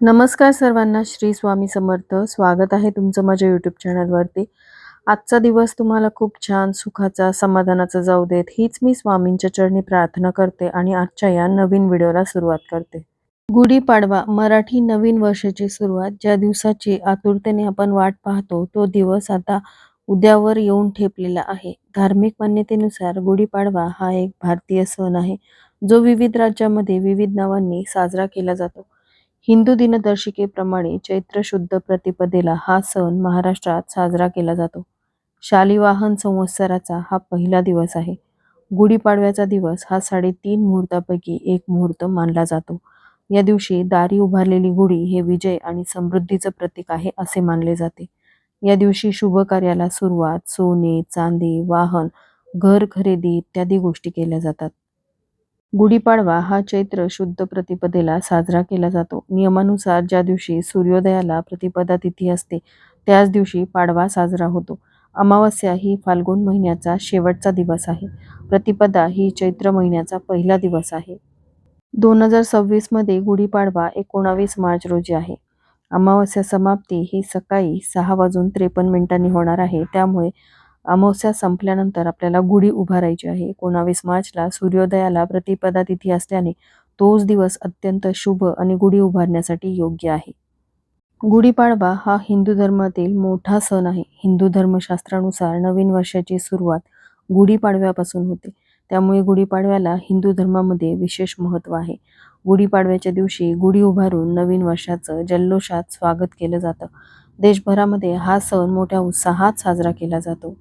नमस्कार सर्वांना, श्री स्वामी समर्थ. स्वागत आहे तुमचं माझ्या यूट्यूब चॅनलवरती. आजचा दिवस तुम्हाला खूप छान, सुखाचा, समाधानाचा जाऊ देत, हीच मी स्वामींच्या चरणी प्रार्थना करते आणि आजच्या या नवीन व्हिडिओला सुरुवात करते. गुढीपाडवा, मराठी नवीन वर्षाची सुरुवात. ज्या दिवसाची आतुरतेने आपण वाट पाहतो, तो दिवस आता उद्यावर येऊन ठेपलेला आहे. धार्मिक मान्यतेनुसार गुढीपाडवा हा एक भारतीय सण आहे, जो विविध राज्यामध्ये विविध नावांनी साजरा केला जातो. हिंदू दिनदर्शिकेप्रमाणे चैत्र शुद्ध प्रतिपदेला हा सण महाराष्ट्रात साजरा केला जातो. शालिवाहन संवत्सराचा हा पहिला दिवस आहे. गुढीपाडव्याचा दिवस हा 3.5 मुहूर्तापैकी एक मुहूर्त मानला जातो. या दिवशी दारी उभारलेली गुढी हे विजय आणि समृद्धीचं प्रतीक आहे असे मानले जाते. या दिवशी शुभ कार्याला सुरुवात, सोने, चांदी, वाहन, घर खरेदी इत्यादी गोष्टी केल्या जातात. गुढीपाडवा हा चैत्र शुद्ध प्रतिपदेला साजरा केला जातो. नियमानुसार ज्या दिवशी सूर्योदयाला प्रतिपदा तिथी असते, त्याच दिवशी पाडवा साजरा होतो. अमावस्या ही फाल्गुन महिन्याचा शेवटचा दिवस आहे. प्रतिपदा ही चैत्र महिन्याचा पहिला दिवस आहे. 2026 मध्ये गुढीपाडवा 19 मार्च रोजी आहे. अमावस्या समाप्ती ही सकाळी 6:53 होणार आहे. त्यामुळे अमावस्या संपल्यानंतर आपल्याला गुढी उभारायची आहे. 19 मार्चला सूर्योदयाला प्रतिपदा तिथी असल्याने तोच दिवस अत्यंत शुभ आणि गुढी उभारण्यासाठी योग्य आहे. गुढीपाडवा हा हिंदू धर्मातील मोठा सण आहे. हिंदू धर्मशास्त्रानुसार नवीन वर्षाची सुरुवात गुढीपाडव्यापासून होते. त्यामुळे गुढीपाडव्याला हिंदू धर्मामध्ये विशेष महत्त्व आहे. गुढीपाडव्याच्या दिवशी गुढी उभारून नवीन वर्षाचं जल्लोषात स्वागत केलं जातं. देशभरामध्ये हा सण मोठ्या उत्साहात साजरा केला जातो.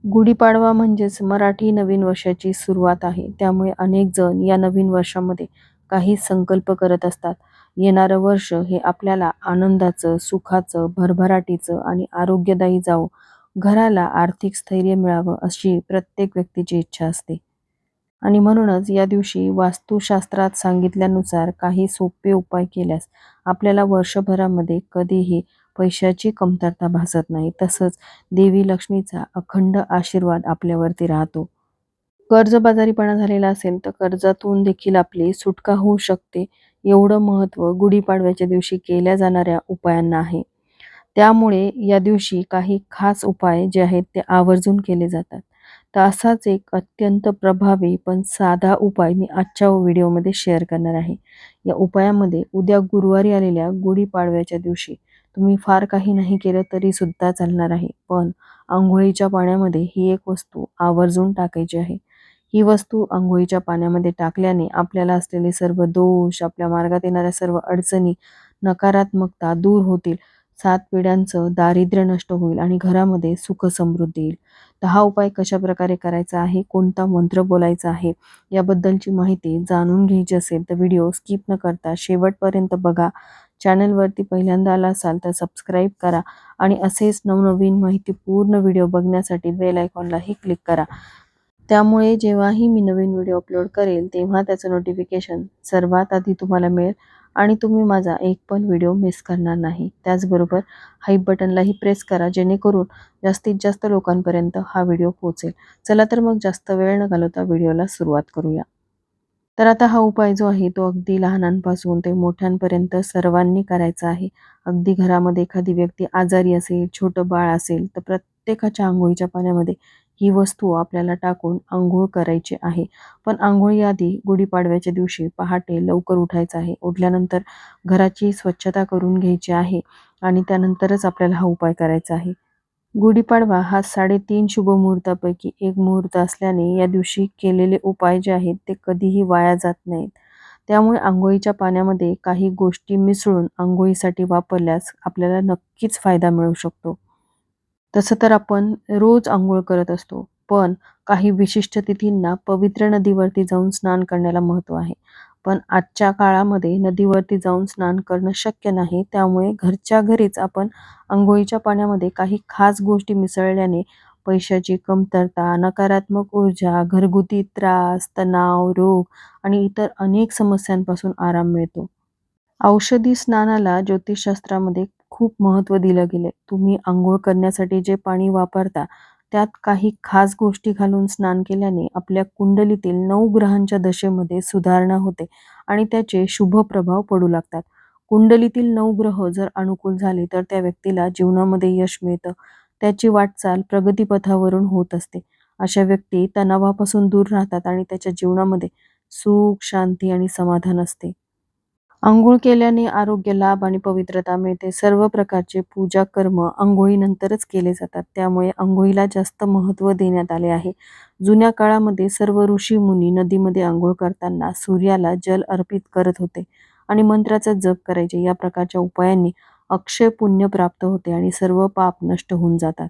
गुढीपाडवा म्हणजेच मराठी नवीन वर्षाची सुरुवात आहे. त्यामुळे अनेक जण या नवीन वर्षामध्ये काही संकल्प करत असतात. येणारं वर्ष हे आपल्याला आनंदाचं, सुखाचं, भरभराटीचं आणि आरोग्यदायी जावो, घराला आर्थिक स्थैर्य मिळावं अशी प्रत्येक व्यक्तीची इच्छा असते. आणि म्हणूनच या दिवशी वास्तुशास्त्रात सांगितल्यानुसार काही सोपे उपाय केल्यास आपल्याला वर्षभरामध्ये कधीही पैशाची कमतरता भासत नाही. तसंच देवी लक्ष्मीचा अखंड आशीर्वाद आपल्यावरती राहतो. कर्जबाजारीपणा झालेला असेल तर कर्जातून देखील आपली सुटका होऊ शकते. एवढं महत्त्व गुढीपाडव्याच्या दिवशी केल्या जाणाऱ्या उपायांना आहे. त्यामुळे या दिवशी काही खास उपाय जे आहेत ते आवर्जून केले जातात. तर असाच एक अत्यंत प्रभावी पण साधा उपाय मी आजच्या व्हिडिओमध्ये शेअर करणार आहे. या उपायामध्ये उद्या गुरुवारी आलेल्या गुढीपाडव्याच्या दिवशी तुम्ही फार काही नाही केलं तरी सुद्धा चालणार आहे. पण अंघोळीच्या पाण्यामध्ये ही एक वस्तू आवर्जून टाकायची आहे. ही वस्तू अंघोळीच्या पाण्यामध्ये टाकल्याने आपल्याला असलेले सर्व दोष, आपल्या मार्गात येणाऱ्या सर्व अडचणी, नकारात्मकता दूर होतील. 7 पिढ्यांचं दारिद्र्य नष्ट होईल आणि घरामध्ये सुख समृद्धी येईल. तर हा उपाय कशाप्रकारे करायचा आहे, कोणता मंत्र बोलायचा आहे, याबद्दलची माहिती जाणून घ्यायची असेल तर व्हिडिओ स्किप न करता शेवटपर्यंत बघा. चॅनलवरती पहिल्यांदा आला असाल तर सबस्क्राईब करा आणि असेच नवनवीन माहितीपूर्ण व्हिडिओ बघण्यासाठी बेल आयकॉनलाही क्लिक करा. त्यामुळे जेव्हाही मी नवीन व्हिडिओ अपलोड करेल तेव्हा त्याचं नोटिफिकेशन सर्वात आधी तुम्हाला मिळेल आणि तुम्ही माझा एक पण व्हिडिओ मिस करणार नाही. त्याचबरोबर हाईप बटनलाही प्रेस करा, जेणेकरून जास्तीत जास्त लोकांपर्यंत हा व्हिडिओ पोहोचेल. चला तर मग जास्त वेळ न घालवता व्हिडिओला सुरुवात करूया. तर आता हा उपाय जो आहे तो अगदी लहानांपासून ते मोठ्यांपर्यंत सर्वांनी करायचा आहे. अगदी घरामध्ये एखादी व्यक्ती आजारी असेल, छोटं बाळ असेल तर प्रत्येकाच्या अंघोळीच्या पाण्यामध्ये ही वस्तू आपल्याला टाकून अंघोळ करायची आहे. पण अंघोळीआधी गुढीपाडव्याच्या दिवशी पहाटे लवकर उठायचं आहे. उठल्यानंतर घराची स्वच्छता करून घ्यायची आहे आणि त्यानंतरच आपल्याला हा उपाय करायचा आहे. गुढीपाडवा हा 3.5 शुभ मुहूर्तापैकी एक मुहूर्त असल्याने या दिवशी केलेले उपाय जे आहेत ते कधीही वाया जात नाहीत. त्यामुळे अंघोळीच्या पाण्यामध्ये काही गोष्टी मिसळून अंघोळीसाठी वापरल्यास आपल्याला नक्कीच फायदा मिळू शकतो. तसं तर आपण रोज अंघोळ करत असतो, पण काही विशिष्ट तिथींना पवित्र नदीवरती जाऊन स्नान करण्याला महत्त्व आहे. पण आजच्या काळामध्ये नदीवरती जाऊन स्नान करणं शक्य नाही. त्यामुळे घरच्या घरीच आपण अंघोळीच्या पाण्यामध्ये काही खास गोष्टी मिसळल्याने पैशाची कमतरता, नकारात्मक ऊर्जा, घरगुती त्रास, तणाव, रोग आणि इतर अनेक समस्यांपासून आराम मिळतो. औषधी स्नानाला ज्योतिषशास्त्रामध्ये खूप महत्त्व दिलं गेलं. तुम्ही अंघोळ करण्यासाठी जे पाणी वापरता, त्यात काही खास गोष्टी घालून स्नान केल्याने आपल्या कुंडलीतील 9 ग्रहांच्या दशेमध्ये सुधारणा होते आणि त्याचे शुभ प्रभाव पडू लागतात. कुंडलीतील 9 ग्रह जर अनुकूल झाले तर त्या व्यक्तीला जीवनामध्ये यश मिळतं. त्याची वाटचाल प्रगतीपथावरून होत असते. अशा व्यक्ती तणावापासून दूर राहतात आणि त्याच्या जीवनामध्ये सुख, शांती आणि समाधान असते. अंघोळ केल्याने आरोग्य, लाभ आणि पवित्रता मिळते. सर्व प्रकारचे पूजा कर्म अंघोळीनंतरच केले जातात. त्यामुळे अंघोळीला जास्त महत्त्व देण्यात आले आहे. जुन्या काळामध्ये सर्व ऋषी-मुनी नदीमध्ये अंघोळ करताना सूर्याला जल अर्पित करत होते आणि मंत्राचा जप करायचे. या प्रकारच्या उपायांनी अक्षय पुण्य प्राप्त होते आणि सर्व पाप नष्ट होऊन जातात.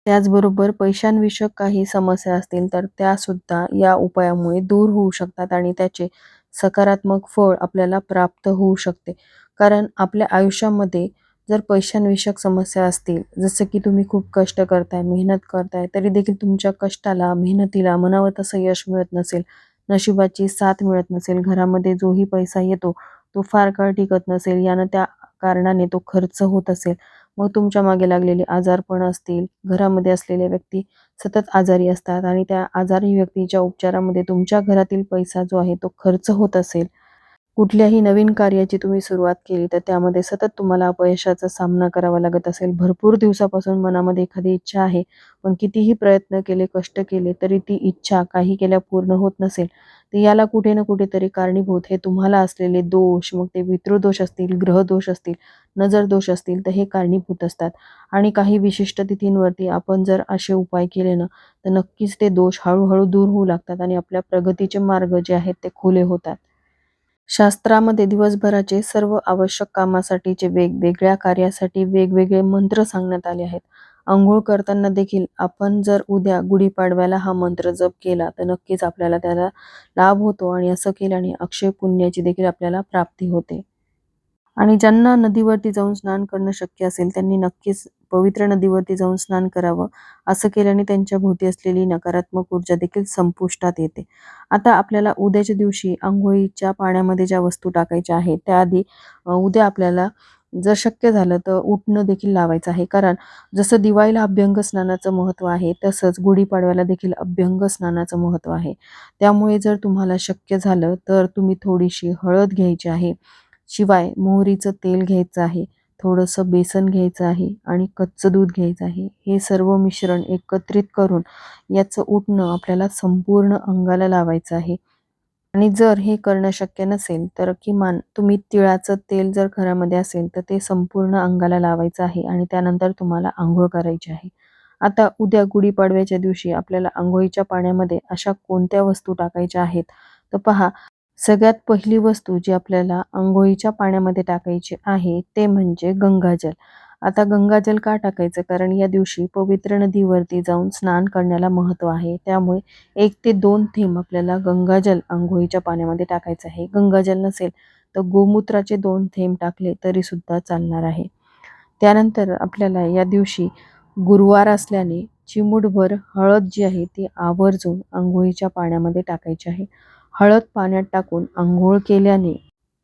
त्याचबरोबर पैशांविषयक काही समस्या असतील तर त्यासुद्धा या उपायामुळे दूर होऊ शकतात आणि त्याचे सकारात्मक फळ आपल्याला प्राप्त होऊ शकते. कारण आपल्या आयुष्यामध्ये जर पैशांविषयक समस्या असतील, जसं की तुम्ही खूप कष्ट करताय, मेहनत करताय, तरी देखील तुमच्या कष्टाला, मेहनतीला मनावं तसं यश मिळत नसेल, नशिबाची साथ मिळत नसेल, घरामध्ये जोही पैसा येतो तो फार काळ टिकत नसेल, यानं त्या कारणाने तो खर्च होत असेल, मग तुमच्या मागे लागलेले आजारपण असतील, घरामध्ये असलेल्या व्यक्ती सतत आजारी असतात आणि त्या आजारी व्यक्तीच्या उपचारामध्ये तुमच्या घरातील पैसा जो आहे तो खर्च होत असेल, कुठल्याही नवीन कार्याची तुम्ही सुरुवात केली तर त्यामध्ये सतत तुम्हाला अपयशाचा सामना करावा लागत असेल, भरपूर दिवसापासून मनामध्ये एखादी इच्छा आहे, पण कितीही प्रयत्न केले, कष्ट केले तरी ती इच्छा काही केल्या पूर्ण होत नसेल, तर याला कुठे ना कुठेतरी कारणीभूत हे तुम्हाला असलेले दोष, मग ते पितृदोष असतील, ग्रहदोष असतील, नजर दोष असतील, तर हे कारणीभूत असतात. आणि काही विशिष्ट तिथींवरती आपण जर असे उपाय केले ना, तर नक्कीच ते दोष हळूहळू दूर होऊ लागतात आणि आपल्या प्रगतीचे मार्ग जे आहेत ते खुले होतात. शास्त्रामध्ये दिवसभराचे सर्व आवश्यक कामासाठीचे वेगवेगळ्या कार्यासाठी वेगवेगळे मंत्र सांगण्यात आले आहेत. अंघोळ करताना देखील आपण जर उद्या गुढीपाडव्याला हा मंत्र जप केला तर नक्कीच आपल्याला त्याला लाभ होतो आणि असं केल्याने अक्षय पुण्याची देखील आपल्याला प्राप्ती होते. आणि ज्यांना नदीवरती जाऊन स्नान करणं शक्य असेल त्यांनी नक्कीच पवित्र नदीवरती जाऊन स्नान करावं. असं केल्याने त्यांच्या भोवती असलेली नकारात्मक ऊर्जा देखील संपुष्टात येते. आता आपल्याला उद्याच्या दिवशी अंघोळीच्या पाण्यामध्ये ज्या वस्तू टाकायच्या आहेत त्याआधी उद्या आपल्याला जर शक्य झालं तर उटणं देखील लावायचं आहे. कारण जसं दिवाळीला अभ्यंग स्नानाचं महत्त्व आहे तसंच गुढीपाडव्याला देखील अभ्यंग स्नानाचं महत्त्व आहे. त्यामुळे जर तुम्हाला शक्य झालं तर तुम्ही थोडीशी हळद घ्यायची आहे. शिवाय मोहरीचं तेल घ्यायचं आहे, थोडंसं बेसन घ्यायचं आहे आणि कच्चं दूध घ्यायचं आहे. हे सर्व मिश्रण एकत्रित करून याचं उटणं आपल्याला संपूर्ण अंगाला लावायचं आहे. आणि जर हे करणं शक्य नसेल तर किमान तुम्ही तिळाचं तेल जर घरामध्ये असेल तर ते संपूर्ण अंगाला लावायचं आहे आणि त्यानंतर तुम्हाला अंघोळ करायची आहे. आता उद्या गुढीपाडव्याच्या दिवशी आपल्याला अंघोळीच्या पाण्यामध्ये अशा कोणत्या वस्तू टाकायच्या आहेत, तर पहा, सगळ्यात पहिली वस्तू जी आपल्याला अंघोळीच्या पाण्यामध्ये टाकायची आहे ते म्हणजे गंगाजल. आता गंगाजल का टाकायचं? कारण या दिवशी पवित्र नदीवरती जाऊन स्नान करण्याला महत्त्व आहे. त्यामुळे 1 ते 2 थेंब आपल्याला गंगाजल अंघोळीच्या पाण्यामध्ये टाकायचं आहे. गंगाजल नसेल तर गोमूत्राचे 2 थेंब टाकले तरी सुद्धा चालणार आहे. त्यानंतर आपल्याला या दिवशी गुरुवार असल्याने चिमूटभर हळद जी आहे ती आवर्जून अंघोळीच्या पाण्यामध्ये टाकायची आहे. हळद पाण्यात टाकून अंघोळ केल्याने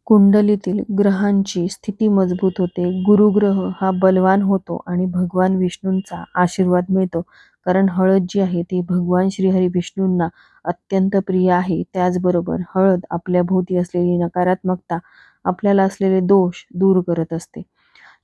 कुंडलीतील ग्रहांची स्थिती मजबूत होते. गुरुग्रह हा बलवान होतो आणि भगवान विष्णूंचा आशीर्वाद मिळतो. कारण हळद जी आहे ती भगवान श्रीहरी विष्णूंना अत्यंत प्रिय आहे. त्याचबरोबर हळद आपल्या भोवती असलेली नकारात्मकता, आपल्याला असलेले दोष दूर करत असते.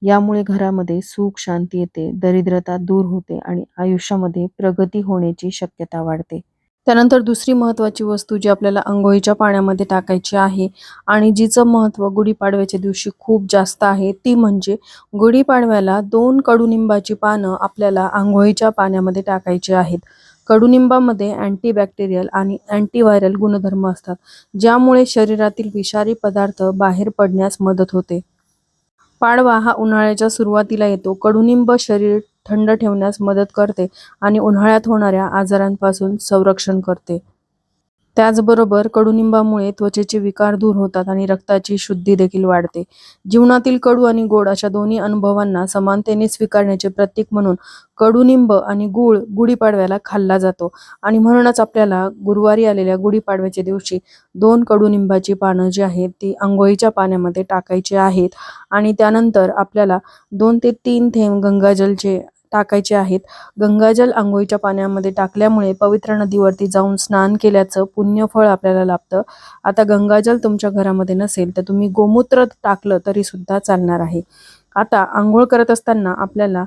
यामुळे घरामध्ये सुख शांती येते, दरिद्रता दूर होते आणि आयुष्यामध्ये प्रगती होण्याची शक्यता वाढते. त्यानंतर दुसरी महत्त्वाची वस्तू जी आपल्याला अंघोळीच्या पाण्यामध्ये टाकायची आहे आणि जिचं महत्त्व गुढीपाडव्याच्या दिवशी खूप जास्त आहे ती म्हणजे गुढीपाडव्याला 2 कडुनिंबाची पानं आपल्याला अंघोळीच्या पाण्यामध्ये टाकायची आहेत. कडुनिंबामध्ये अँटीबॅक्टेरियल आणि अँटीव्हायरल गुणधर्म असतात, ज्यामुळे शरीरातील विषारी पदार्थ बाहेर पडण्यास मदत होते. पाडवा हा उन्हाळ्याच्या सुरुवातीला येतो. कडुनिंब शरीर थंड ठेवण्यास मदत करते आणि उन्हाळ्यात होणाऱ्या आजारांपासून संरक्षण करते. त्याचबरोबर कडुनिंबामुळे त्वचेचे विकार दूर होतात आणि रक्ताची शुद्धी देखील वाढते. जीवनातील कडू आणि गोड अशा दोन्ही अनुभवांना समानतेने स्वीकारण्याचे प्रतीक म्हणून कडुनिंब आणि गूळ गुढीपाडव्याला खाल्ला जातो आणि म्हणूनच आपल्याला गुरुवारी आलेल्या गुढीपाडव्याच्या दिवशी 2 कडुनिंबाची पानं जी आहेत ती अंघोळीच्या पाण्यामध्ये टाकायची आहेत आणि त्यानंतर आपल्याला 2 ते 3 थेंब गंगाजलचे टाकायचे आहेत. गंगाजल अंघोळीच्या पाण्यामध्ये टाकल्यामुळे पवित्र नदीवरती जाऊन स्नान केल्याचं पुण्यफळ आपल्याला लाभतं. आता गंगाजल तुमच्या घरामध्ये नसेल तर तुम्ही गोमूत्र टाकलं तरी सुद्धा चालणार आहे. आता अंघोळ करत असताना आपल्याला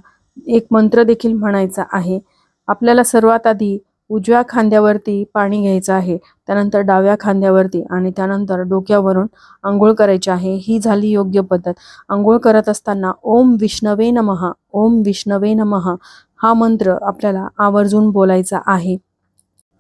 एक मंत्र देखील म्हणायचा आहे. आपल्याला सर्वात आधी उजव्या खांद्यावरती पाणी घ्यायचं आहे, त्यानंतर डाव्या खांद्यावरती आणि त्यानंतर डोक्यावरून अंघोळ करायची आहे. ही झाली योग्य पद्धत. अंघोळ करत असताना ओम विष्णवे नमः, ओम विष्णवे नमः हा मंत्र आपल्याला आवर्जून बोलायचा आहे.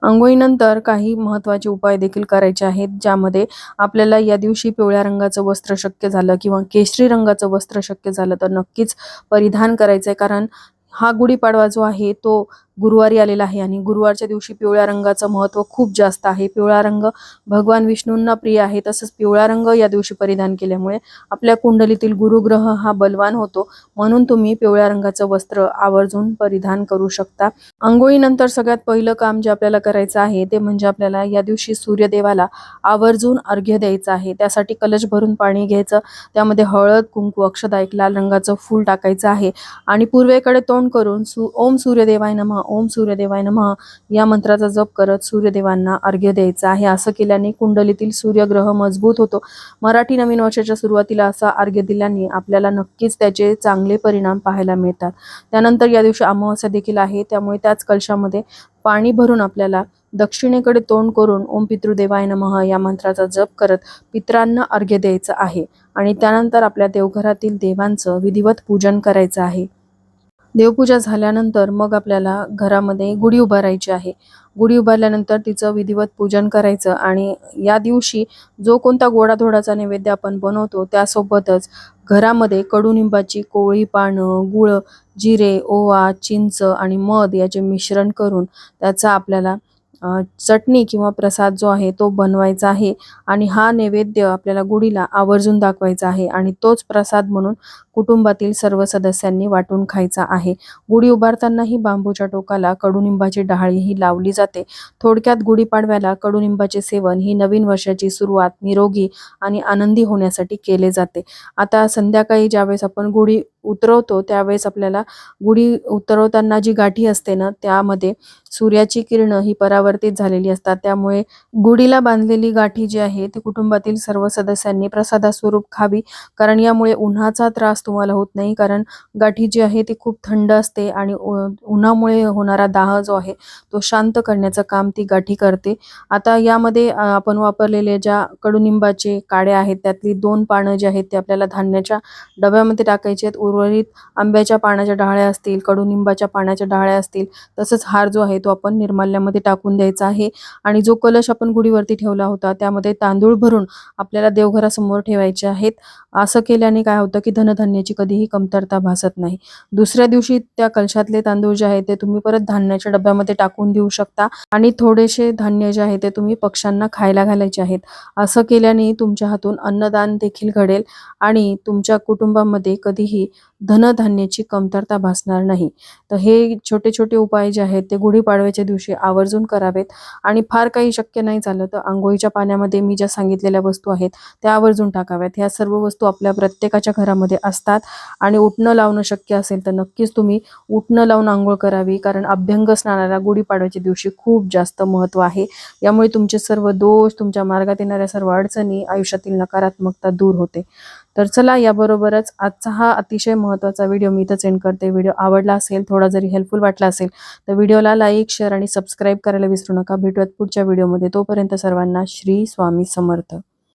अंघोळीनंतर काही महत्त्वाचे उपाय देखील करायचे आहेत, ज्यामध्ये आपल्याला या दिवशी पिवळ्या रंगाचं वस्त्र शक्य झालं किंवा केशरी रंगाचं वस्त्र शक्य झालं तर नक्कीच परिधान करायचं आहे. कारण हा गुढीपाडवा जो आहे तो गुरुवारी आलेला आहे आणि गुरुवारच्या दिवशी पिवळ्या रंगाचं महत्त्व खूप जास्त आहे. पिवळा रंग भगवान विष्णूंना प्रिय आहे. तसंच पिवळा रंग या दिवशी परिधान केल्यामुळे आपल्या कुंडलीतील गुरुग्रह हा बलवान होतो. म्हणून तुम्ही पिवळ्या रंगाचं वस्त्र आवर्जून परिधान करू शकता. अंघोळीनंतर सगळ्यात पहिलं काम जे आपल्याला करायचं आहे ते म्हणजे आपल्याला या दिवशी सूर्यदेवाला आवर्जून अर्घ्य द्यायचं आहे. त्यासाठी कलश भरून पाणी घ्यायचं, त्यामध्ये हळद, कुंकू, अक्षता, एक लाल रंगाचं फूल टाकायचं आहे आणि पूर्वेकडे तोंड करून ओम सूर्यदेवाय नमः, ओम सूर्यदेवाय नमः या मंत्राचा जप करत सूर्यदेवांना अर्घ्य द्यायचं आहे. असं केल्याने कुंडलीतील सूर्यग्रह मजबूत होतो. मराठी नवीन वर्षाच्या सुरुवातीला असा अर्घ्य दिल्याने आपल्याला नक्कीच त्याचे चांगले परिणाम पाहायला मिळतात. त्यानंतर या दिवशी अमावस्या देखील आहे, त्यामुळे त्याच कलशामध्ये पाणी भरून आपल्याला दक्षिणेकडे तोंड करून ओम पितृदेवाय नमः या मंत्राचा जप करत पितरांना अर्घ्य द्यायचं आहे आणि त्यानंतर आपल्या देवघरातील देवांचं विधिवत पूजन करायचं आहे. देवपूजा झाल्यानंतर मग आपल्याला घरामध्ये गुढी उभारायची आहे. गुढी उभारल्यानंतर तिचं विधिवत पूजन करायचं आणि या दिवशी जो कोणता गोडाधोडाचा नैवेद्य आपण बनवतो त्यासोबतच घरामध्ये कडुनिंबाची कोवळी पानं, गूळ, जिरे, ओवा, चिंच आणि मध याचे मिश्रण करून त्याचा आपल्याला चटणी किंवा प्रसाद जो आहे तो बनवायचा आहे आणि हा नैवेद्य आपल्याला गुढीला आवर्जून दाखवायचा आहे आणि तोच प्रसाद म्हणून कुटुंबातील सर्व सदस्यांनी वाटून खायचा आहे. गुढी उभारतानाही बांबूच्या टोकाला कडुनिंबाची डहाळी ही लावली जाते. थोडक्यात गुढीपाडव्याला कडुनिंबाचे सेवन ही नवीन वर्षाची सुरुवात निरोगी आणि आनंदी होण्यासाठी केले जाते. आता संध्याकाळी ज्यावेळेस आपण गुढी उतरवतो त्यावेळेस आपल्याला गुढी उतरवताना जी गाठी असते ना त्यामध्ये सूर्याची किरणं ही परावर्तित झालेली असतात. त्यामुळे गुढीला बांधलेली गाठी जी आहे ती कुटुंबातील सर्व सदस्यांनी प्रसादास्वरूप खावी, कारण यामुळे उन्हाचा त्रास तुम्हाला होत नाही. कारण गाठी जी आहे ती खूप थंड असते आणि उन्हामुळे होणारा दाह जो आहे तो शांत करण्याचं काम ती गाठी करते. आता यामध्ये आपण वापरलेले ज्या कडुनिंबाचे काड्या आहेत त्यातली 2 पानं जी आहेत ते आपल्याला धान्याच्या डब्यामध्ये टाकायचे आहेत. उर्वरित आंब्याच्या पानाच्या डहाळ्या असतील, कडुनिंबाच्या पानाच्या डहाळ्या असतील, तसंच हार जो आहे तो आपण निर्माल्यामध्ये टाकून द्यायचा आहे आणि जो कलश आपण गुढीवरती ठेवला होता त्यामध्ये तांदूळ भरून आपल्याला देवघरासमोर ठेवायचे आहेत. असं केल्याने काय होतं की धनधान्याची कधीही कमतरता भासत नाही. दुसऱ्या दिवशी त्या कलशातले तांदूळ जे आहे ते तुम्ही परत धान्याच्या डब्यामध्ये टाकून देऊ शकता आणि थोडेसे धान्य जे आहे ते तुम्ही पक्ष्यांना खायला घालायचे आहेत. असं केल्याने तुमच्या हातून अन्नदान देखील घडेल आणि तुमच्या कुटुंबामध्ये कधीही धनधान्याची कमतरता भासणार नाही. तर हे छोटे छोटे उपाय जे आहेत ते गुढीपाडव्याच्या दिवशी आवर्जून करावेत आणि फार काही शक्य नाही झालं तर अंघोळीच्या पाण्यामध्ये मी ज्या सांगितलेल्या वस्तू आहेत त्या आवर्जून टाकाव्यात. ह्या सर्व वस्तू आपल्या प्रत्येकाच्या घरामध्ये असतात आणि उटणं लावणं शक्य असेल तर नक्कीच तुम्ही उटणं लावून अंघोळ करावी, कारण अभ्यंग स्नानाला गुढीपाडव्याच्या दिवशी खूप जास्त महत्त्व आहे. यामुळे तुमचे सर्व दोष, तुमच्या मार्गात येणाऱ्या सर्व अडचणी, आयुष्यातील नकारात्मकता दूर होते. तर चला, याबरोबरच आजचा हा अतिशय महत्त्वाचा व्हिडिओ मी इथंच एंड करते. व्हिडिओ आवडला असेल, थोडा जरी हेल्पफुल वाटला असेल तर व्हिडिओला लाईक, शेअर आणि सबस्क्राईब करायला विसरू नका. भेटूयात पुढच्या व्हिडिओमध्ये. तोपर्यंत सर्वांना श्री स्वामी समर्थ.